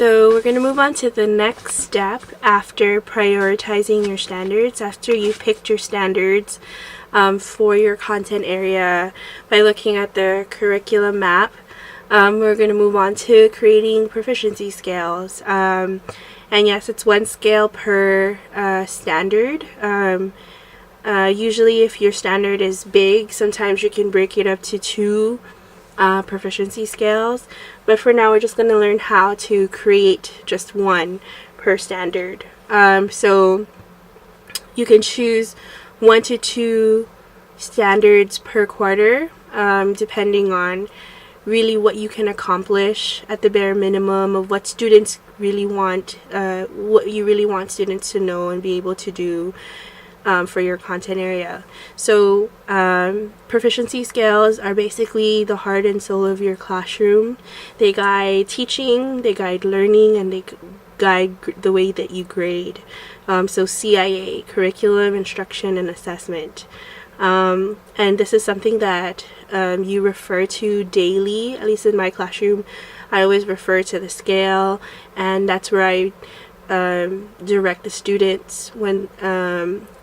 So we're going to move on to the next step after prioritizing your standards. After you picked your standards for your content area by looking at the curriculum map, we're going to move on to creating proficiency scales. And yes, it's one scale per standard. Usually if your standard is big, sometimes you can break it up to two proficiency scales, but for now we're just going to learn how to create just one per standard. So you can choose 1 to 2 standards per quarter, depending on really what you can accomplish at the bare minimum of what students really want, what you really want students to know and be able to do for your content area. So proficiency scales are basically the heart and soul of your classroom. They guide teaching, they guide learning, and they guide the way that you grade. So CIA, curriculum, instruction, and assessment. And this is something that you refer to daily. At least in my classroom, I always refer to the scale, and that's where I direct the students when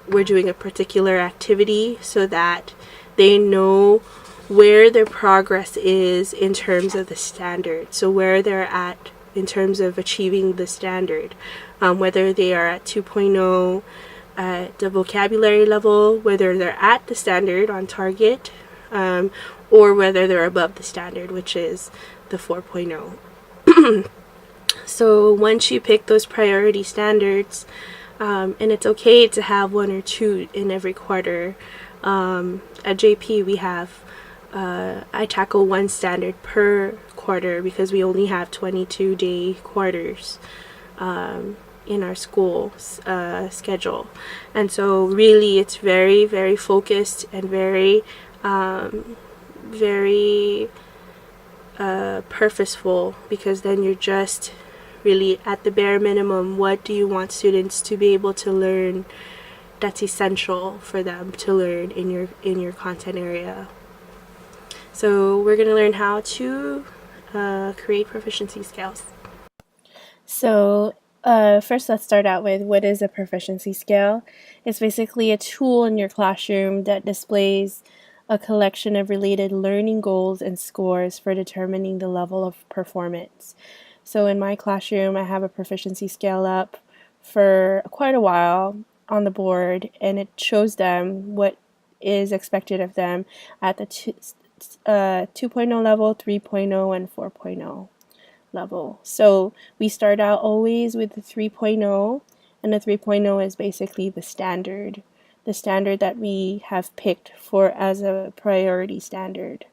we're doing a particular activity, so that they know where their progress is in terms of the standard. So where they're at in terms of achieving the standard, whether they are at 2.0 at the vocabulary level, whether they're at the standard on target, or whether they're above the standard, which is the 4.0. So once you pick those priority standards, and it's okay to have 1 or 2 in every quarter. At JP we have, I tackle 1 standard per quarter because we only have 22-day quarters in our school schedule. And so really it's very, very focused and very purposeful, because then you're just really at the bare minimum, what do you want students to be able to learn that's essential for them to learn in your content area. So we're going to learn how to create proficiency scales. So first, let's start out with what is a proficiency scale. It's basically a tool in your classroom that displays a collection of related learning goals and scores for determining the level of performance. So in my classroom, I have a proficiency scale up for quite a while on the board, and it shows them what is expected of them at the 2.0 level, 3.0, and 4.0 level. So we start out always with the 3.0, and the 3.0 is basically the standard that we have picked for as a priority standard.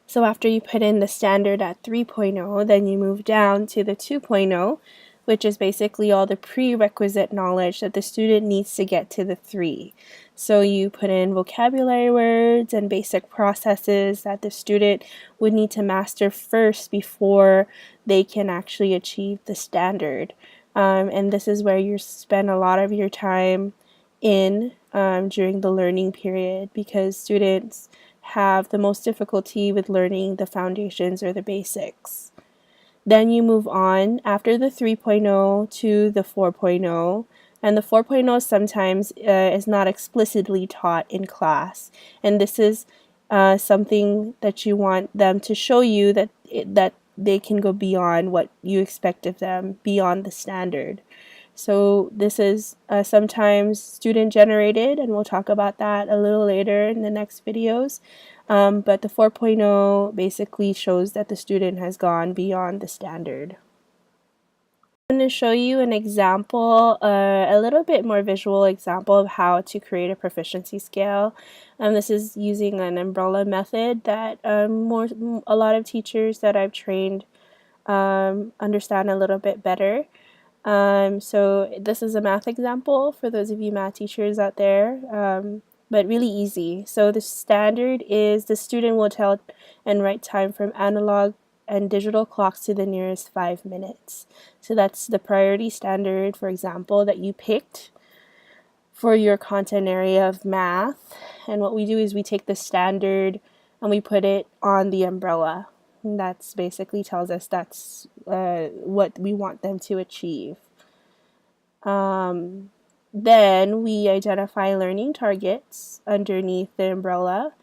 So after you put in the standard at 3.0, then you move down to the 2.0, which is basically all the prerequisite knowledge that the student needs to get to the 3. So you put in vocabulary words and basic processes that the student would need to master first before they can actually achieve the standard. And this is where you spend a lot of your time in during the learning period, because students have the most difficulty with learning the foundations or the basics. Then you move on after the 3.0 to the 4.0, and the 4.0 sometimes is not explicitly taught in class, and this is something that you want them to show you that they can go beyond what you expect of them, beyond the standard. So this is sometimes student generated, and we'll talk about that a little later in the next videos. But the 4.0 basically shows that the student has gone beyond the standard. I'm going to show you an example, a little bit more visual example of how to create a proficiency scale. This is using an umbrella method that a lot of teachers that I've trained understand a little bit better. So this is a math example for those of you math teachers out there, but really easy. So the standard is the student will tell and write time from analog and digital clocks to the nearest 5 minutes. So that's the priority standard, for example, that you picked for your content area of math. And what we do is we take the standard and we put it on the umbrella. And that's basically tells us that's what we want them to achieve. Then we identify learning targets underneath the umbrella.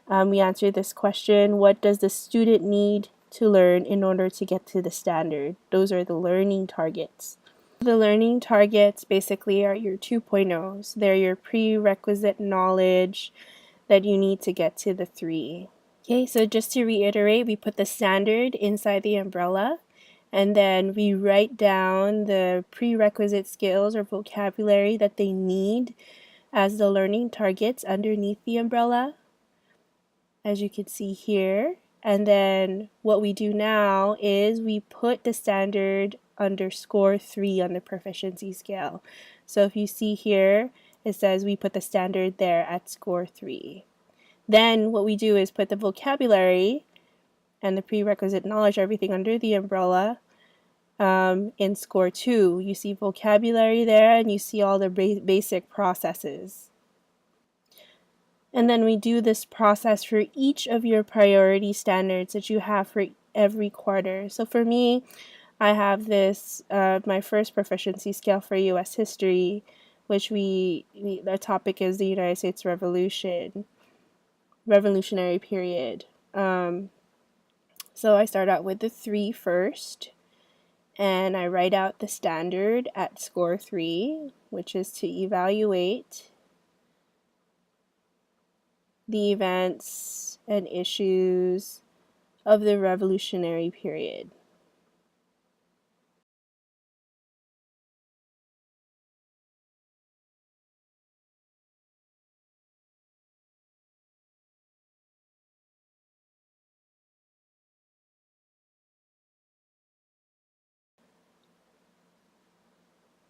We answer this question: what does the student need to learn in order to get to the standard? Those are the learning targets. The learning targets basically are your 2.0s. They're your prerequisite knowledge that you need to get to the 3. Okay, so just to reiterate, we put the standard inside the umbrella, and then we write down the prerequisite skills or vocabulary that they need as the learning targets underneath the umbrella, as you can see here. And then what we do now is we put the standard under score 3 on the proficiency scale. So if you see here, it says we put the standard there at score 3. Then what we do is put the vocabulary and the prerequisite knowledge, everything under the umbrella, in score 2. You see vocabulary there, and you see all the basic processes. And then we do this process for each of your priority standards that you have for every quarter. So for me, I have this, my first proficiency scale for U.S. history, which the topic is the United States Revolutionary period. So I start out with the 3 first, and I write out the standard at score 3, which is to evaluate the events and issues of the Revolutionary period.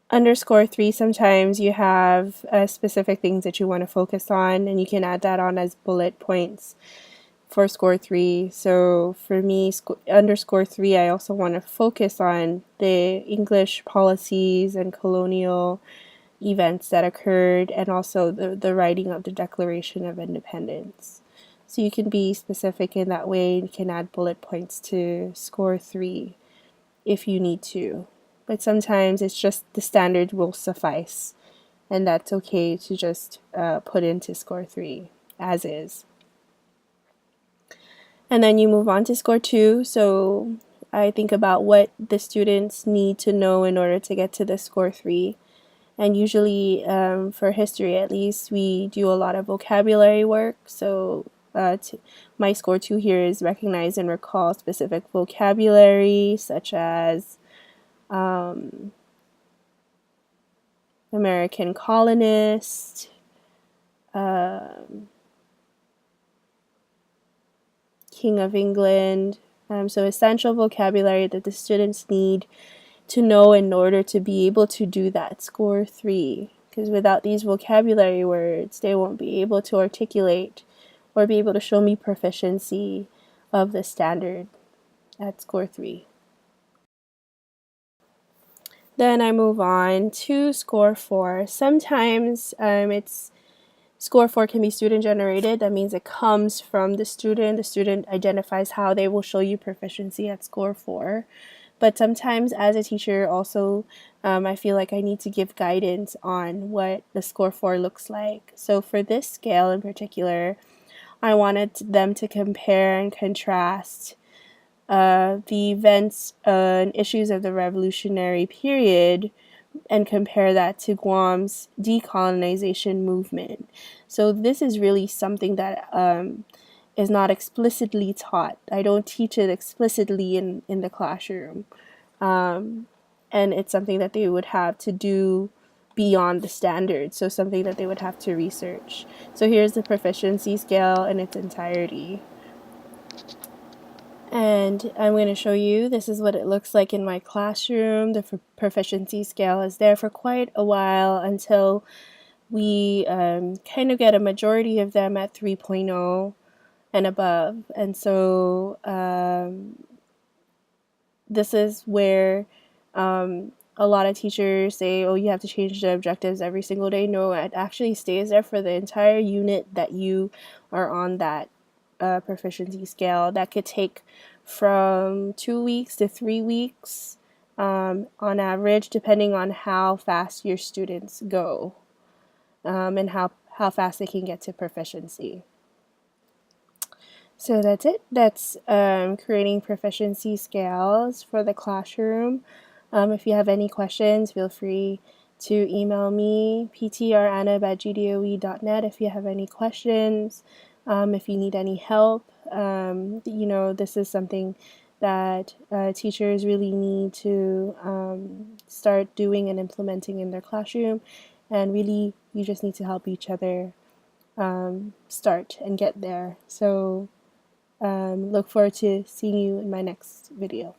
Under score 3, sometimes you have specific things that you want to focus on, and you can add that on as bullet points for score 3. So for me, under score 3, I also want to focus on the English policies and colonial events that occurred, and also the writing of the Declaration of Independence. So you can be specific in that way. You can add bullet points to score 3 if you need to. But sometimes it's just the standard will suffice, and that's okay to just put into score 3 as is. And then you move on to score 2. So I think about what the students need to know in order to get to the score 3. And usually, for history at least, we do a lot of vocabulary work. So my score 2 here is recognize and recall specific vocabulary, such as American colonist, King of England. So essential vocabulary that the students need to know in order to be able to do that score 3. Because without these vocabulary words, they won't be able to articulate or be able to show me proficiency of the standard at score 3. Then I move on to score 4. Sometimes score 4 can be student generated. That means it comes from the student. The student identifies how they will show you proficiency at score 4. But sometimes as a teacher also, I feel like I need to give guidance on what the score 4 looks like. So for this scale in particular, I wanted them to compare and contrast the events and issues of the Revolutionary period and compare that to Guam's decolonization movement. So this is really something that is not explicitly taught. I don't teach it explicitly in the classroom. And it's something that they would have to do beyond the standard. So something that they would have to research. So here's the proficiency scale in its entirety. And I'm going to show you, this is what it looks like in my classroom. The proficiency scale is there for quite a while until we kind of get a majority of them at 3.0 and above. And so this is where a lot of teachers say, oh, you have to change the objectives every single day. No, it actually stays there for the entire unit that you are on that proficiency scale. That could take from 2 weeks to 3 weeks on average, depending on how fast your students go and how fast they can get to proficiency. So that's it. That's creating proficiency scales for the classroom. If you have any questions, feel free to email me, ptrannab@gdoe.net, if you have any questions. If you need any help, you know, this is something that teachers really need to start doing and implementing in their classroom. And really, you just need to help each other start and get there. So look forward to seeing you in my next video.